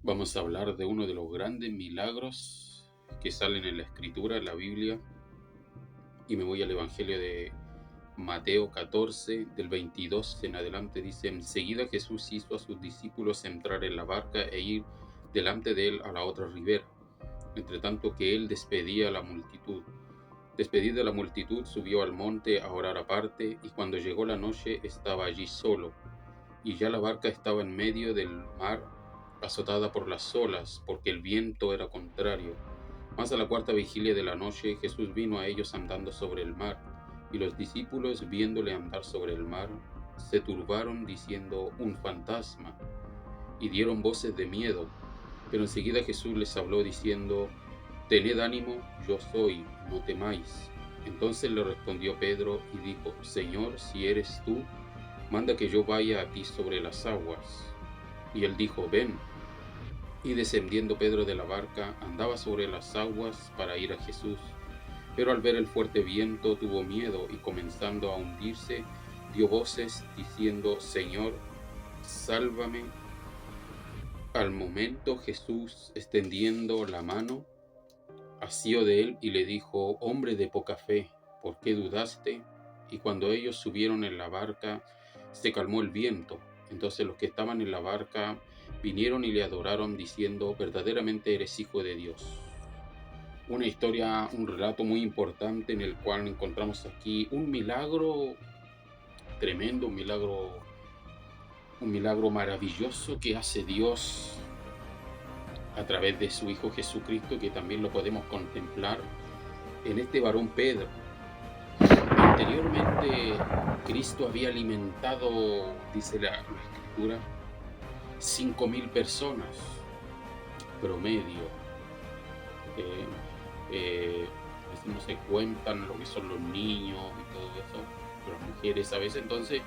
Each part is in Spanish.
Vamos a hablar de uno de los grandes milagros que salen en la Escritura, en la Biblia, y me voy al Evangelio de Mateo 14, del 22 en adelante. Dice: enseguida Jesús hizo a sus discípulos entrar en la barca e ir delante de él a la otra ribera, entre tanto que él despedía a la multitud. Despedida la multitud, subió al monte a orar aparte, y cuando llegó la noche estaba allí solo, y ya la barca estaba en medio del mar, azotada por las olas, porque el viento era contrario. Mas a la cuarta vigilia de la noche Jesús vino a ellos andando sobre el mar, y los discípulos, viéndole andar sobre el mar, se turbaron diciendo: un fantasma, y dieron voces de miedo. Pero enseguida Jesús les habló diciendo: tened ánimo, yo soy, no temáis. Entonces le respondió Pedro y dijo: Señor, si eres tú, manda que yo vaya a ti sobre las aguas. Y él dijo: ven. Y descendiendo Pedro de la barca, andaba sobre las aguas para ir a Jesús. Pero al ver el fuerte viento tuvo miedo, y comenzando a hundirse, dio voces diciendo: Señor, sálvame. Al momento Jesús, extendiendo la mano, asió de él y le dijo: hombre de poca fe, ¿por qué dudaste? Y cuando ellos subieron en la barca, se calmó el viento. Entonces los que estaban en la barca vinieron y le adoraron diciendo: verdaderamente eres hijo de Dios. Una historia, un relato muy importante en el cual encontramos aquí un milagro tremendo, un milagro maravilloso que hace Dios a través de su Hijo Jesucristo, que también lo podemos contemplar en este varón Pedro. Anteriormente, Cristo había alimentado, dice la Escritura, 5.000 personas promedio. No se cuentan lo que son los niños y todo eso, las mujeres a veces. Entonces,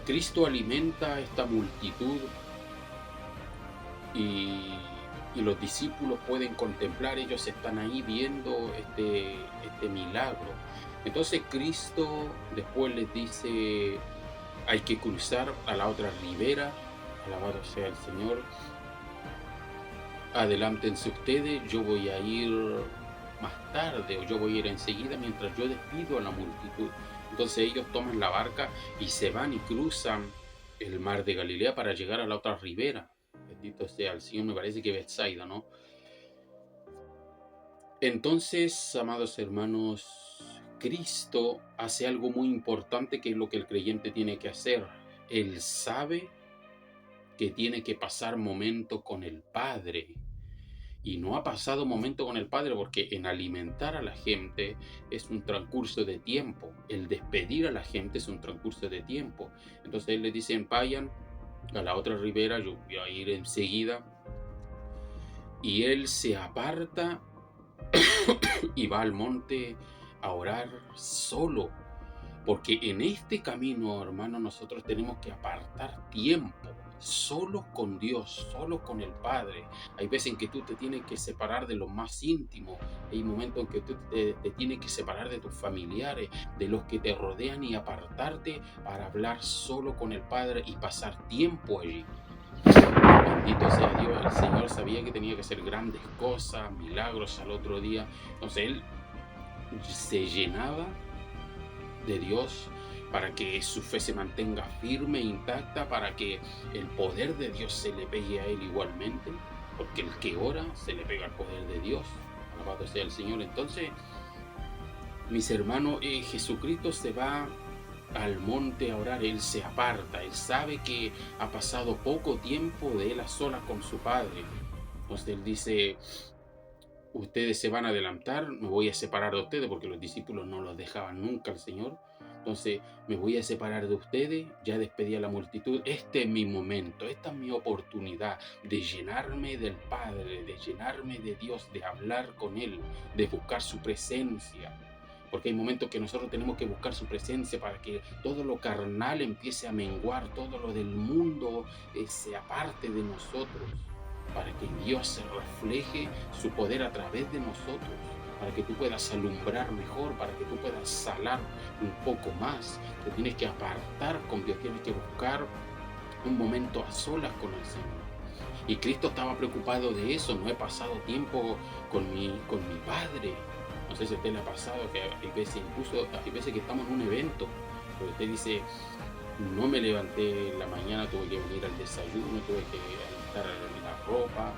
Cristo alimenta a esta multitud y los discípulos pueden contemplar, ellos están ahí viendo este milagro. Entonces Cristo después les dice: hay que cruzar a la otra ribera, alabado sea el Señor, adelántense ustedes, yo voy a ir más tarde, o yo voy a ir enseguida mientras yo despido a la multitud. Entonces ellos toman la barca y se van y cruzan el mar de Galilea para llegar a la otra ribera. Bendito sea el Señor, me parece que Betsaida, ¿no? Entonces, amados hermanos, Cristo hace algo muy importante, que es lo que el creyente tiene que hacer. Él sabe que tiene que pasar momento con el Padre. Y no ha pasado momento con el Padre porque en alimentar a la gente es un transcurso de tiempo. El despedir a la gente es un transcurso de tiempo. Entonces él le dice: vayan a la otra ribera, yo voy a ir enseguida. Y él se aparta y va al monte a orar solo. Porque en este camino, hermano, nosotros tenemos que apartar tiempo, solo con Dios, solo con el Padre. Hay veces en que tú te tienes que separar de lo más íntimo. Hay momentos en que tú te tienes que separar de tus familiares, de los que te rodean, y apartarte para hablar solo con el Padre y pasar tiempo allí. Bendito sea Dios, el Señor sabía que tenía que hacer grandes cosas, milagros al otro día. Entonces Él se llenaba de Dios para que su fe se mantenga firme e intacta, para que el poder de Dios se le pegue a él igualmente, porque el que ora se le pega al poder de Dios. Alabado sea el Señor. Entonces, mis hermanos, Jesucristo se va al monte a orar, él se aparta, él sabe que ha pasado poco tiempo de él a solas con su Padre. Entonces él dice: ustedes se van a adelantar, me voy a separar de ustedes, porque los discípulos no los dejaban nunca al Señor. Entonces me voy a separar de ustedes, ya despedí a la multitud, este es mi momento, esta es mi oportunidad de llenarme del Padre, de llenarme de Dios, de hablar con Él, de buscar su presencia. Porque hay momentos que nosotros tenemos que buscar su presencia para que todo lo carnal empiece a menguar, todo lo del mundo se aparte de nosotros, para que Dios se refleje su poder a través de nosotros, para que tú puedas alumbrar mejor, para que tú puedas salar un poco más. Te tienes que apartar con Dios, tienes que buscar un momento a solas con el Señor. Y Cristo estaba preocupado de eso. No he pasado tiempo con mi Padre. No sé si a usted le ha pasado que hay veces, incluso hay veces que estamos en un evento, pero usted dice, no me levanté en la mañana, tuve que venir al desayuno, tuve que alistar la ropa.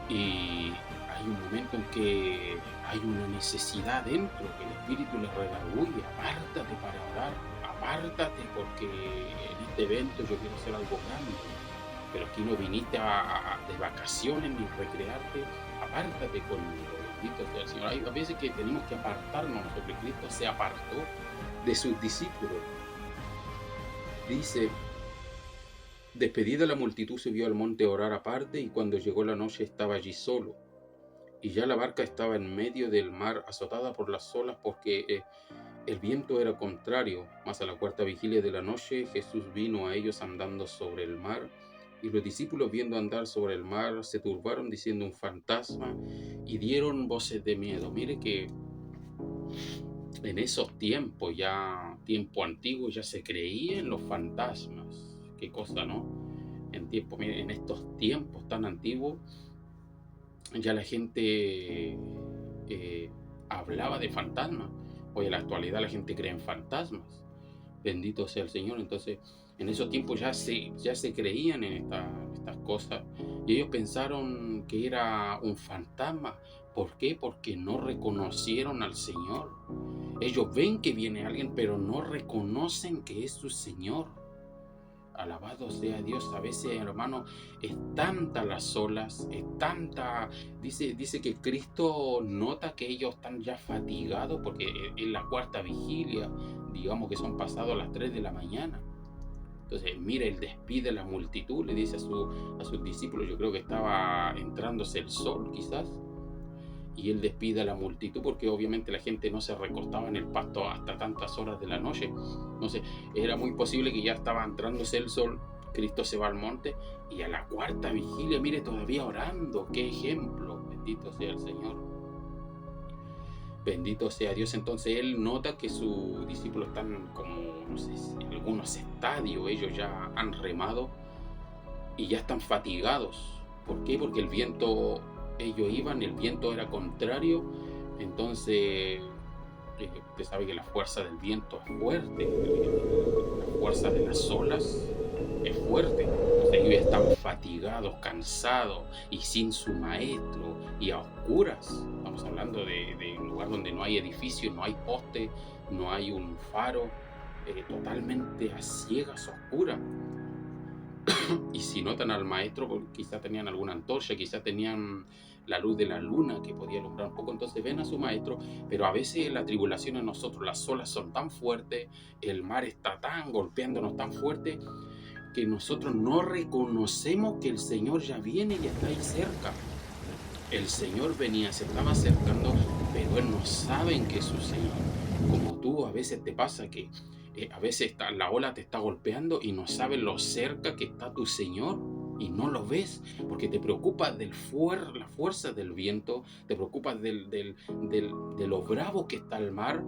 Y hay un momento en que hay una necesidad dentro, que el Espíritu le redarguye, apártate para orar, apártate porque en este evento yo quiero hacer algo grande, pero aquí no viniste de vacaciones ni recrearte, apártate conmigo, bendito sea el Señor. Hay veces que tenemos que apartarnos, porque Cristo se apartó de sus discípulos. Dice, despedida la multitud subió al monte a orar aparte, y cuando llegó la noche estaba allí solo. Y ya la barca estaba en medio del mar, azotada por las olas, porque el viento era contrario. Mas a la cuarta vigilia de la noche Jesús vino a ellos andando sobre el mar. Y los discípulos, viendo andar sobre el mar, se turbaron diciendo, un fantasma, y dieron voces de miedo. Mire que en esos tiempos, ya tiempo antiguo, ya se creía en los fantasmas. Qué cosa, ¿no? En estos tiempos tan antiguos, ya la gente hablaba de fantasmas. Hoy en la actualidad la gente cree en fantasmas. Bendito sea el Señor. Entonces, en esos tiempos ya se creían en estas cosas. Y ellos pensaron que era un fantasma. ¿Por qué? Porque no reconocieron al Señor. Ellos ven que viene alguien, pero no reconocen que es su Señor. Alabado sea Dios. A veces, hermano, es tanta las olas, es tanta. Dice que Cristo nota que ellos están ya fatigados, porque en la cuarta vigilia, digamos que son pasados las 3 de la mañana. Entonces, mira, él despide a la multitud, le dice a sus discípulos, yo creo que estaba entrándose el sol quizás, y él despide a la multitud, porque obviamente la gente no se recostaba en el pasto hasta tantas horas de la noche. No sé, era muy posible que ya estaba entrándose el sol, Cristo se va al monte, y a la cuarta vigilia, mire, todavía orando. ¡Qué ejemplo! Bendito sea el Señor. Bendito sea Dios. Entonces él nota que sus discípulos están como, no sé, en algunos estadios, ellos ya han remado y ya están fatigados. ¿Por qué? Porque el viento, ellos iban, el viento era contrario. Entonces usted sabe que la fuerza del viento es fuerte, la fuerza de las olas es fuerte. Entonces ellos están fatigados, cansados y sin su maestro y a oscuras. Estamos hablando de un lugar donde no hay edificio, no hay poste, no hay un faro, totalmente a ciegas, oscuras. Y si notan al maestro, pues, quizá tenían alguna antorcha, quizá tenían la luz de la luna que podía alumbrar un poco, entonces ven a su maestro. Pero a veces la tribulación en nosotros, las olas son tan fuertes, el mar está tan golpeándonos tan fuerte, que nosotros no reconocemos que el Señor ya viene y está ahí cerca. El Señor venía, se estaba acercando, pero Él no sabe que es su Señor. Como tú, a veces te pasa que a veces la ola te está golpeando y no sabes lo cerca que está tu Señor y no lo ves, porque te preocupas de la fuerza del viento, te preocupas de lo bravo que está el mar,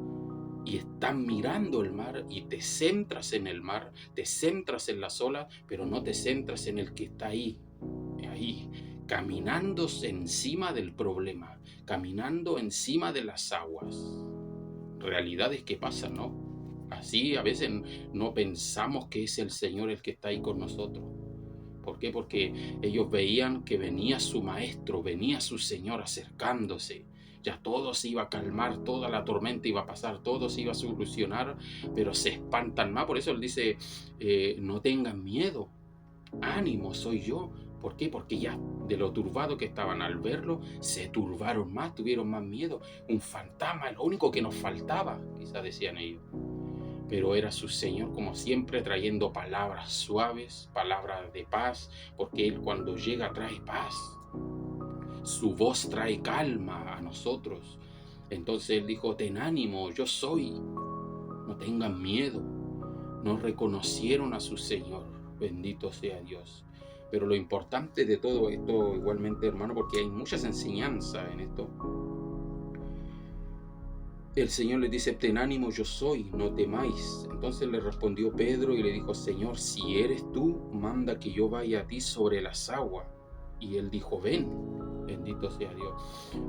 y estás mirando el mar y te centras en el mar, te centras en las olas, pero no te centras en el que está ahí, caminando encima del problema, caminando encima de las aguas. Realidades que pasan, ¿no? Así a veces no pensamos que es el Señor el que está ahí con nosotros. ¿Por qué? Porque ellos veían que venía su maestro, venía su Señor acercándose. Ya todo se iba a calmar, toda la tormenta iba a pasar, todo se iba a solucionar, pero se espantan más. Por eso él dice, no tengan miedo, ánimo, soy yo. ¿Por qué? Porque ya de lo turbado que estaban al verlo, se turbaron más, tuvieron más miedo. Un fantasma, lo único que nos faltaba, quizás decían ellos. Pero era su Señor, como siempre, trayendo palabras suaves, palabras de paz, porque Él cuando llega trae paz. Su voz trae calma a nosotros. Entonces Él dijo, ten ánimo, yo soy. No tengan miedo. No reconocieron a su Señor. Bendito sea Dios. Pero lo importante de todo esto, igualmente, hermano, porque hay muchas enseñanzas en esto. el Señor le dice: ten ánimo, yo soy, no temáis. Entonces le respondió Pedro y le dijo: Señor, si eres tú, manda que yo vaya a ti sobre las aguas. Y él dijo: ven. Bendito sea Dios.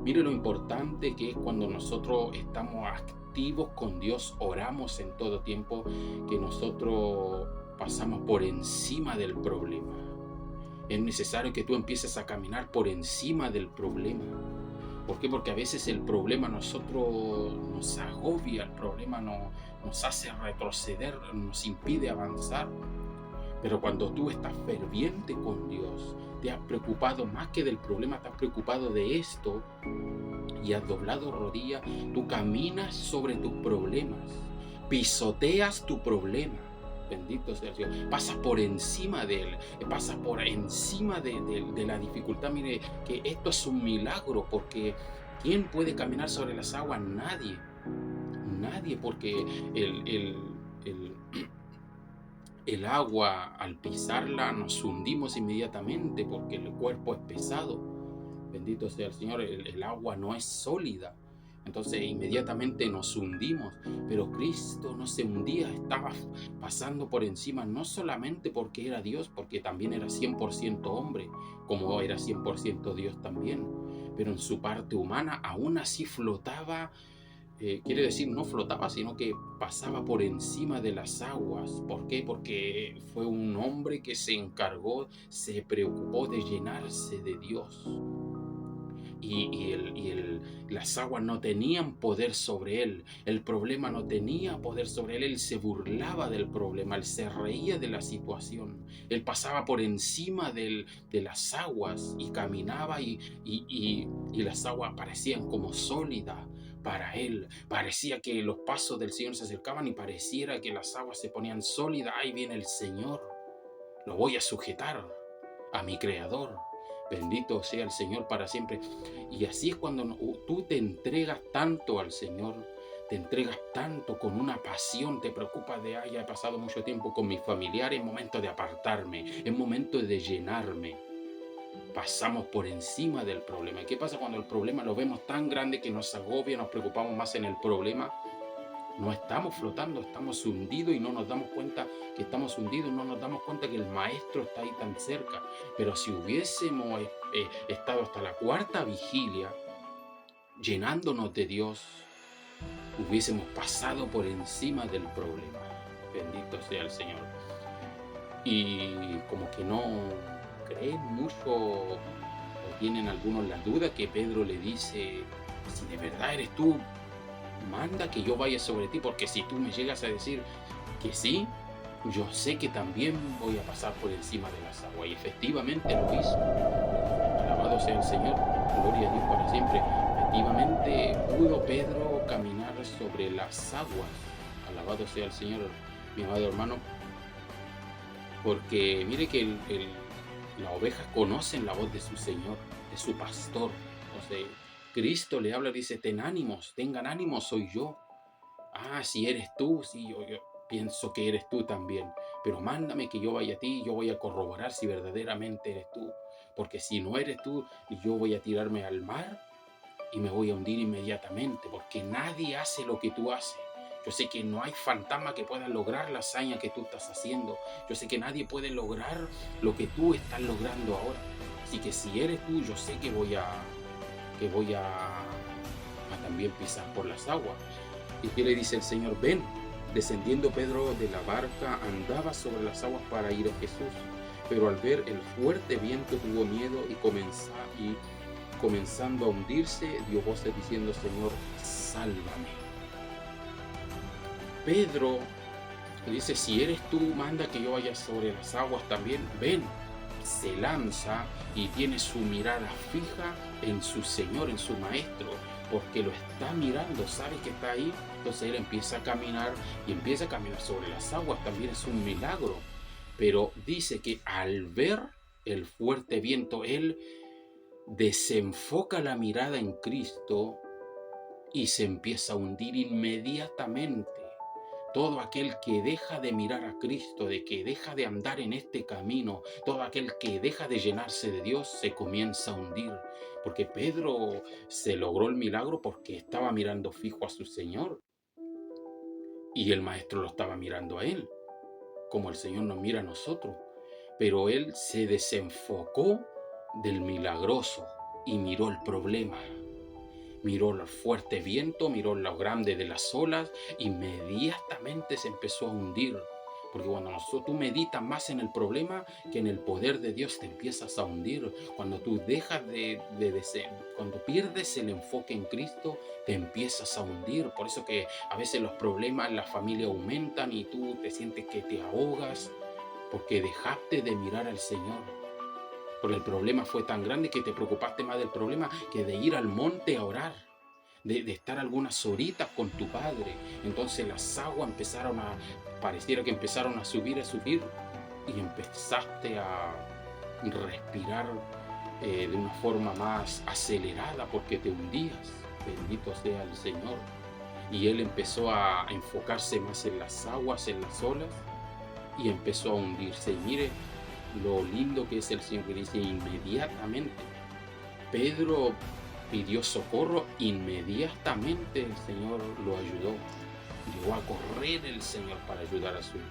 Mire lo importante que es cuando nosotros estamos activos con Dios, oramos en todo tiempo, que nosotros pasamos por encima del problema. Es necesario que tú empieces a caminar por encima del problema. ¿Por qué? Porque a veces el problema a nosotros nos agobia, el problema nos hace retroceder, nos impide avanzar. Pero cuando tú estás ferviente con Dios, te has preocupado más que del problema, te has preocupado de esto y has doblado rodilla, tú caminas sobre tus problemas, pisoteas tu problema. Bendito sea Dios. Pasas por encima de él, pasas por encima de la dificultad. Mire que esto es un milagro, porque ¿quién puede caminar sobre las aguas? Nadie. Nadie, porque el agua, al pisarla, nos hundimos inmediatamente, porque el cuerpo es pesado. Bendito sea el Señor, el agua no es sólida. Entonces inmediatamente nos hundimos, pero Cristo no se hundía, estaba pasando por encima, no solamente porque era Dios, porque también era 100% hombre, como era 100% Dios también, pero en su parte humana aún así flotaba. Quiere decir, no flotaba, sino que pasaba por encima de las aguas. ¿Por qué? Porque fue un hombre que se encargó, se preocupó de llenarse de Dios. Las aguas no tenían poder sobre él, el problema no tenía poder sobre él, él se burlaba del problema, él se reía de la situación, él pasaba por encima de las aguas y caminaba y las aguas parecían como sólidas para él, parecía que los pasos del Señor se acercaban y pareciera que las aguas se ponían sólidas. Ahí viene el Señor, lo voy a sujetar a mi Creador. Bendito sea el Señor para siempre. Y así es cuando tú te entregas tanto al Señor, te entregas tanto con una pasión, te preocupas de: ya he pasado mucho tiempo con mis familiares, es momento de apartarme, es momento de llenarme. Pasamos por encima del problema. ¿Y qué pasa cuando el problema lo vemos tan grande que nos agobia, nos preocupamos más en el problema? No estamos flotando, estamos hundidos y no nos damos cuenta que estamos hundidos, no nos damos cuenta que el Maestro está ahí tan cerca. Pero si hubiésemos estado hasta la cuarta vigilia, llenándonos de Dios, hubiésemos pasado por encima del problema. Bendito sea el Señor. Y como que no creen mucho, o tienen algunos la duda, que Pedro le dice: si de verdad eres tú, manda que yo vaya sobre ti, porque si tú me llegas a decir que sí, yo sé que también voy a pasar por encima de las aguas. Y efectivamente lo hizo. Alabado sea el Señor, gloria a Dios para siempre. Efectivamente pudo Pedro caminar sobre las aguas. Alabado sea el Señor, mi amado hermano, porque mire que las ovejas conocen la voz de su Señor, de su pastor. Entonces Cristo le habla y dice: ten ánimos, tengan ánimo, soy yo. Ah, si eres tú, sí, yo pienso que eres tú también, pero mándame que yo vaya a ti, yo voy a corroborar si verdaderamente eres tú, porque si no eres tú, yo voy a tirarme al mar y me voy a hundir inmediatamente, porque nadie hace lo que tú haces. Yo sé que no hay fantasma que pueda lograr la hazaña que tú estás haciendo. Yo sé que nadie puede lograr lo que tú estás logrando ahora. Así que si eres tú, yo sé que voy a también pisar por las aguas. ¿Y qué le dice el Señor? Ven. Descendiendo Pedro de la barca, andaba sobre las aguas para ir a Jesús, pero al ver el fuerte viento tuvo miedo y comenzando a hundirse, dio voces diciendo: Señor, sálvame. Pedro le dice: si eres tú, manda que yo vaya sobre las aguas también. Ven. Se lanza y tiene su mirada fija en su Señor, en su Maestro, porque lo está mirando, sabe que está ahí. Entonces él empieza a caminar y empieza a caminar sobre las aguas. También es un milagro. Pero dice que al ver el fuerte viento, él desenfoca la mirada en Cristo y se empieza a hundir inmediatamente. Todo aquel que deja de mirar a Cristo, de que deja de andar en este camino, todo aquel que deja de llenarse de Dios, se comienza a hundir. Porque Pedro se logró el milagro porque estaba mirando fijo a su Señor y el Maestro lo estaba mirando a él, como el Señor nos mira a nosotros. Pero él se desenfocó del milagroso y miró el problema. Miró el fuerte viento, miró lo grande de las olas, inmediatamente se empezó a hundir. Porque cuando tú meditas más en el problema que en el poder de Dios, te empiezas a hundir. Cuando tú dejas cuando pierdes el enfoque en Cristo, te empiezas a hundir. Por eso que a veces los problemas en la familia aumentan y tú te sientes que te ahogas, porque dejaste de mirar al Señor. Porque el problema fue tan grande que te preocupaste más del problema que de ir al monte a orar, de estar algunas horitas con tu Padre. Entonces las aguas pareciera que empezaron a subir, y empezaste a respirar de una forma más acelerada porque te hundías. Bendito sea el Señor. Y él empezó a enfocarse más en las aguas, en las olas, y empezó a hundirse. Y mire lo lindo que es el Señor, que dice inmediatamente. Pedro pidió socorro, inmediatamente el Señor lo ayudó. Llegó a correr el Señor para ayudar a su hijo.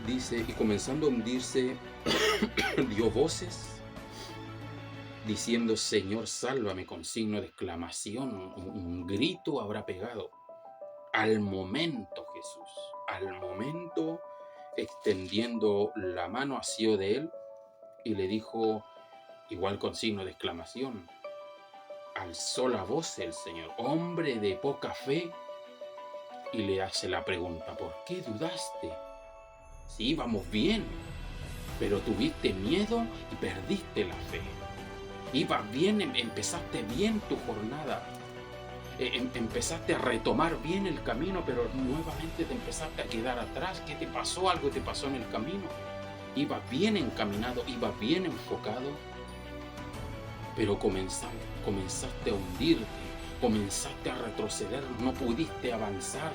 Dice, y comenzando a hundirse, dio voces diciendo: Señor, sálvame, con signo de exclamación. Un grito habrá pegado. Al momento, Jesús, al momento, extendiendo la mano, asió de él y le dijo, igual con signo de exclamación, alzó la voz el Señor: hombre de poca fe, y le hace la pregunta: ¿por qué dudaste? Si íbamos bien, pero tuviste miedo y perdiste la fe. Ibas bien, empezaste bien tu jornada, empezaste a retomar bien el camino, pero nuevamente te empezaste a quedar atrás. ¿Qué te pasó? Algo te pasó en el camino. Ibas bien encaminado, ibas bien enfocado, pero comenzaste a hundirte, comenzaste a retroceder, no pudiste avanzar.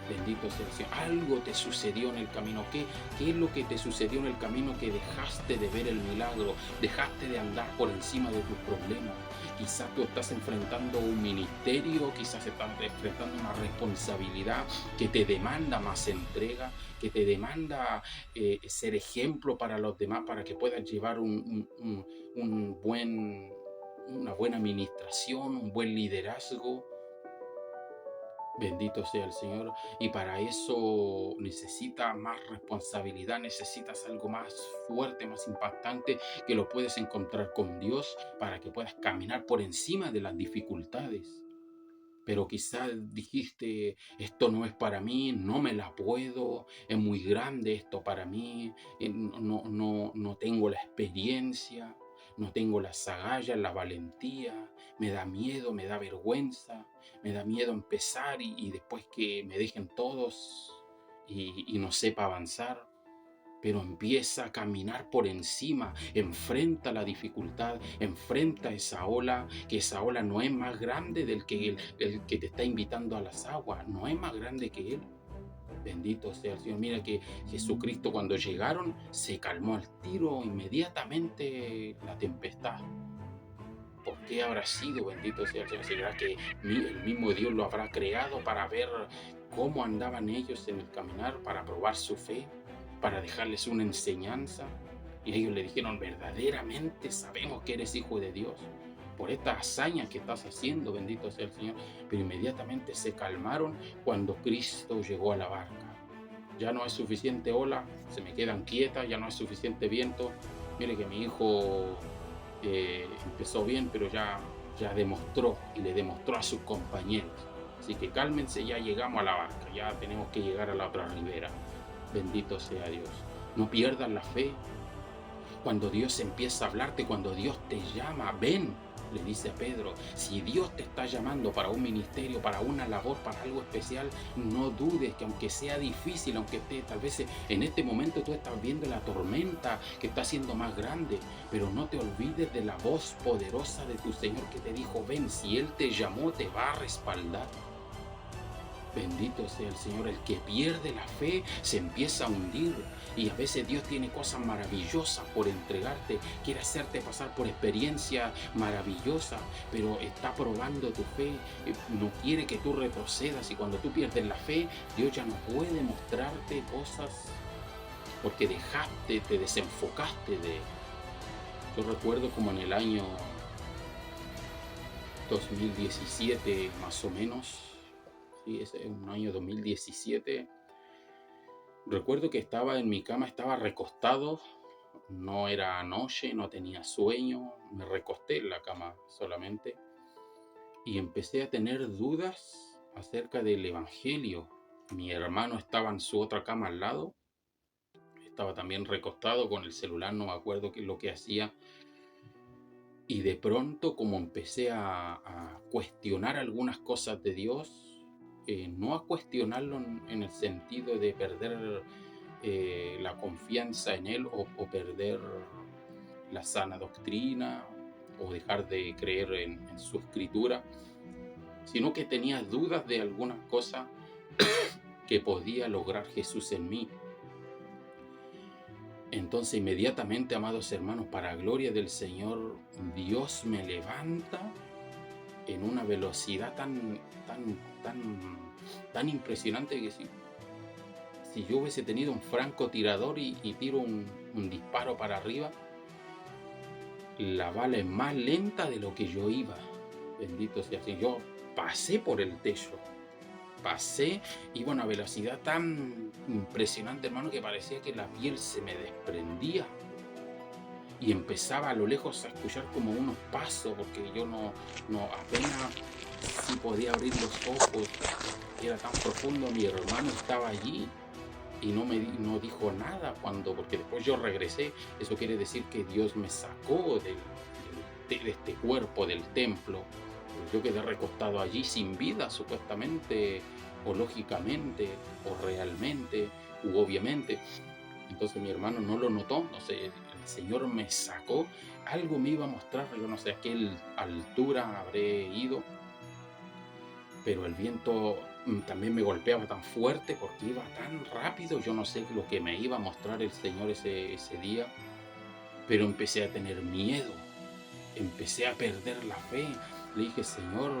Bendito sea el Señor. Algo te sucedió en el camino. ¿Qué es lo que te sucedió en el camino? Que dejaste de ver el milagro, dejaste de andar por encima de tus problemas. Quizás tú estás enfrentando un ministerio, quizás estás enfrentando una responsabilidad que te demanda más entrega, que te demanda ser ejemplo para los demás, para que puedas llevar una buena administración, un buen liderazgo. Bendito sea el Señor. Y para eso necesitas más responsabilidad, necesitas algo más fuerte, más impactante, que lo puedes encontrar con Dios, para que puedas caminar por encima de las dificultades. Pero quizás dijiste: esto no es para mí, no me la puedo, es muy grande esto para mí, no tengo la experiencia, no tengo las agallas, la valentía, me da miedo, me da vergüenza, me da miedo empezar y después que me dejen todos y no sepa avanzar. Pero empieza a caminar por encima, enfrenta la dificultad, enfrenta esa ola, que esa ola no es más grande del que el que te está invitando a las aguas, no es más grande que él. Bendito sea el Señor. Mira que Jesucristo, cuando llegaron, se calmó al tiro inmediatamente la tempestad. ¿Por qué habrá sido? Bendito sea el Señor. ¿Será que el mismo Dios lo habrá creado para ver cómo andaban ellos en el caminar, para probar su fe, para dejarles una enseñanza? Y ellos le dijeron: verdaderamente sabemos que eres hijo de Dios por estas hazañas que estás haciendo, bendito sea el Señor. Pero inmediatamente se calmaron cuando Cristo llegó a la barca. Ya no es suficiente ola, se me quedan quietas, ya no es suficiente viento. Mire que mi hijo empezó bien, pero ya demostró, y le demostró a sus compañeros. Así que cálmense, ya llegamos a la barca, ya tenemos que llegar a la otra ribera. Bendito sea Dios. No pierdas la fe. Cuando Dios empieza a hablarte, cuando Dios te llama, ven, le dice a Pedro. Si Dios te está llamando para un ministerio, para una labor, para algo especial, no dudes que aunque sea difícil, aunque esté, tal vez en este momento tú estás viendo la tormenta que está siendo más grande, pero no te olvides de la voz poderosa de tu Señor que te dijo: ven. Si Él te llamó, te va a respaldar. Bendito sea el Señor. El que pierde la fe se empieza a hundir. Y a veces Dios tiene cosas maravillosas por entregarte. Quiere hacerte pasar por experiencias maravillosas, pero está probando tu fe. No quiere que tú retrocedas. Y cuando tú pierdes la fe, Dios ya no puede mostrarte cosas porque te desenfocaste de Él. Yo recuerdo como en el año 2017 más o menos. Sí, es un año 2017. Recuerdo que estaba en mi cama, estaba recostado, no era noche, no tenía sueño, me recosté en la cama solamente y empecé a tener dudas acerca del Evangelio. Mi hermano estaba en su otra cama al lado, estaba también recostado con el celular, no me acuerdo qué es lo que hacía. Y de pronto, como empecé a cuestionar algunas cosas de Dios, no a cuestionarlo en el sentido de perder la confianza en Él o perder la sana doctrina o dejar de creer en su escritura, sino que tenía dudas de algunas cosas que podía lograr Jesús en mí. Entonces inmediatamente, amados hermanos, para gloria del Señor, Dios me levanta en una velocidad tan impresionante que si yo hubiese tenido un francotirador y tiro un disparo para arriba, la bala es más lenta de lo que yo iba. Bendito sea así. Yo pasé por el techo. Iba a una velocidad tan impresionante, hermano, que parecía que la piel se me desprendía. Y empezaba a lo lejos a escuchar como unos pasos, porque yo no apenas si podía abrir los ojos. Era tan profundo. Mi hermano estaba allí y no dijo nada porque después yo regresé. Eso quiere decir que Dios me sacó de este cuerpo del templo. Yo quedé recostado allí sin vida, supuestamente, o lógicamente, o realmente, u obviamente. Entonces mi hermano no lo notó, no sé, el Señor me sacó, algo me iba a mostrar, yo no sé a qué altura habré ido, pero el viento también me golpeaba tan fuerte porque iba tan rápido, yo no sé lo que me iba a mostrar el Señor ese día, pero empecé a tener miedo, empecé a perder la fe. Le dije, Señor,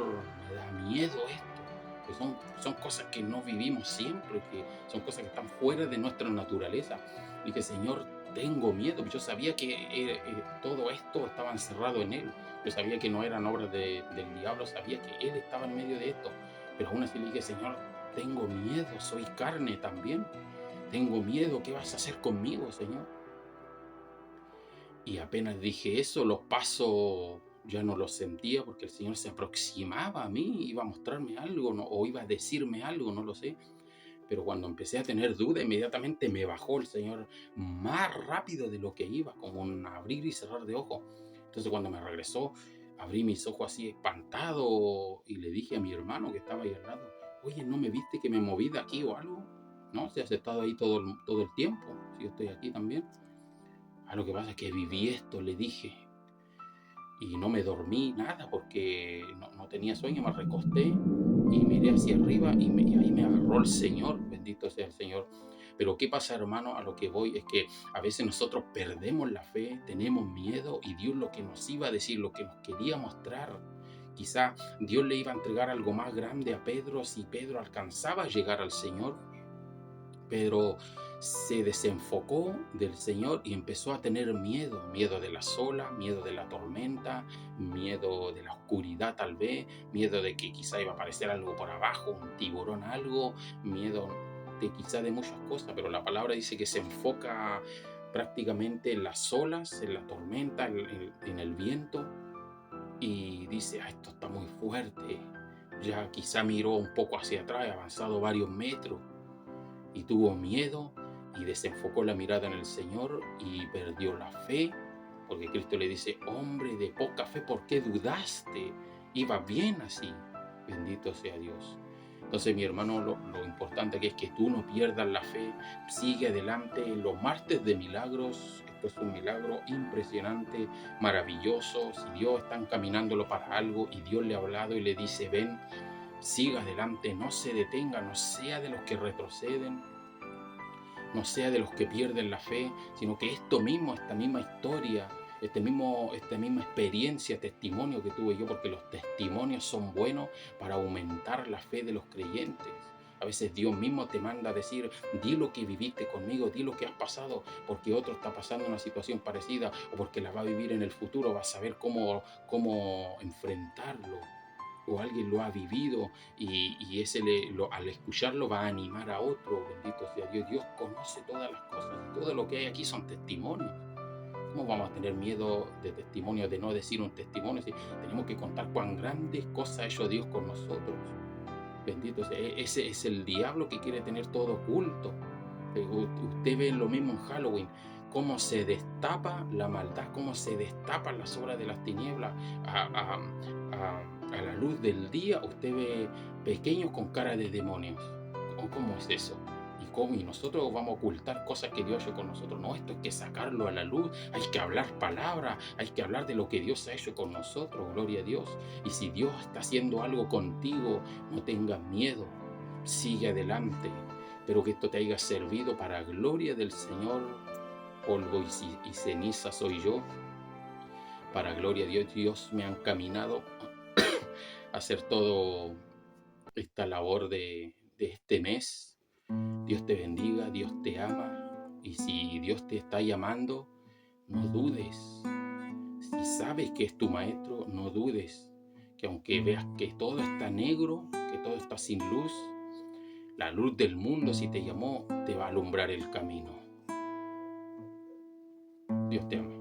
me da miedo esto, que son cosas que no vivimos siempre, que son cosas que están fuera de nuestra naturaleza. Le dije, Señor, tengo miedo. Yo sabía que todo esto estaba encerrado en Él. Yo sabía que no eran obras del diablo, sabía que Él estaba en medio de esto. Pero aún así le dije, Señor, tengo miedo, soy carne también. Tengo miedo, ¿qué vas a hacer conmigo, Señor? Y apenas dije eso, los pasos ya no los sentía porque el Señor se aproximaba a mí, iba a mostrarme algo, ¿no? O iba a decirme algo, no lo sé. Pero cuando empecé a tener duda, inmediatamente me bajó el Señor más rápido de lo que iba, como un abrir y cerrar de ojos. Entonces cuando me regresó, abrí mis ojos así espantado y le dije a mi hermano que estaba ahí al lado, oye, ¿no me viste que me moví de aquí o algo? No, si has estado ahí todo el tiempo, si yo estoy aquí también. Lo que pasa es que viví esto, le dije, y no me dormí nada porque no tenía sueño, me recosté y miré hacia arriba y ahí me agarró el Señor, bendito sea el Señor. Pero ¿qué pasa, hermano? A lo que voy es que a veces nosotros perdemos la fe, tenemos miedo y Dios lo que nos iba a decir, lo que nos quería mostrar. Quizá Dios le iba a entregar algo más grande a Pedro si Pedro alcanzaba a llegar al Señor. Pero se desenfocó del Señor y empezó a tener miedo de las olas, miedo de la tormenta, miedo de la oscuridad tal vez, miedo de que quizá iba a aparecer algo por abajo, un tiburón algo, miedo de quizá de muchas cosas, pero la palabra dice que se enfoca prácticamente en las olas, en la tormenta, en el viento, y dice, esto está muy fuerte. Ya quizá miró un poco hacia atrás, avanzado varios metros, y tuvo miedo y desenfocó la mirada en el Señor y perdió la fe, porque Cristo le dice, hombre de poca fe, ¿por qué dudaste? Iba bien así, bendito sea Dios. Entonces, mi hermano, lo importante que es que tú no pierdas la fe, sigue adelante en los martes de milagros. Esto es un milagro impresionante, maravilloso. Si Dios está encaminándolo para algo y Dios le ha hablado y le dice, ven, siga adelante, no se detenga, no sea de los que retroceden, no sea de los que pierden la fe, sino que esta misma historia, esta misma experiencia, testimonio que tuve yo, porque los testimonios son buenos para aumentar la fe de los creyentes. A veces Dios mismo te manda a decir, di lo que viviste conmigo, di lo que has pasado, porque otro está pasando una situación parecida o porque la va a vivir en el futuro, va a saber cómo enfrentarlo. O alguien lo ha vivido y al escucharlo va a animar a otro. Bendito sea Dios. Dios conoce todas las cosas. Todo lo que hay aquí son testimonios. ¿Cómo vamos a tener miedo de testimonio, de no decir un testimonio? Si tenemos que contar cuán grandes cosas ha hecho Dios con nosotros. Bendito sea. Ese es el diablo que quiere tener todo oculto. Usted ve lo mismo en Halloween, cómo se destapa la maldad, cómo se destapan las obras de las tinieblas a la luz del día. Usted ve pequeños con cara de demonios. ¿Cómo es eso? ¿Y nosotros vamos a ocultar cosas que Dios ha hecho con nosotros? No, esto hay que sacarlo a la luz, hay que hablar palabras, hay que hablar de lo que Dios ha hecho con nosotros, gloria a Dios. Y si Dios está haciendo algo contigo, no tengas miedo, sigue adelante, pero que esto te haya servido para gloria del Señor. Polvo y ceniza soy yo, para gloria de Dios. Dios me ha encaminado a hacer toda esta labor de este mes. Dios te bendiga, Dios te ama, y si Dios te está llamando, no dudes. Si sabes que es tu maestro, no dudes, que aunque veas que todo está negro, que todo está sin luz, la luz del mundo, si te llamó, te va a alumbrar el camino. Dios te ama.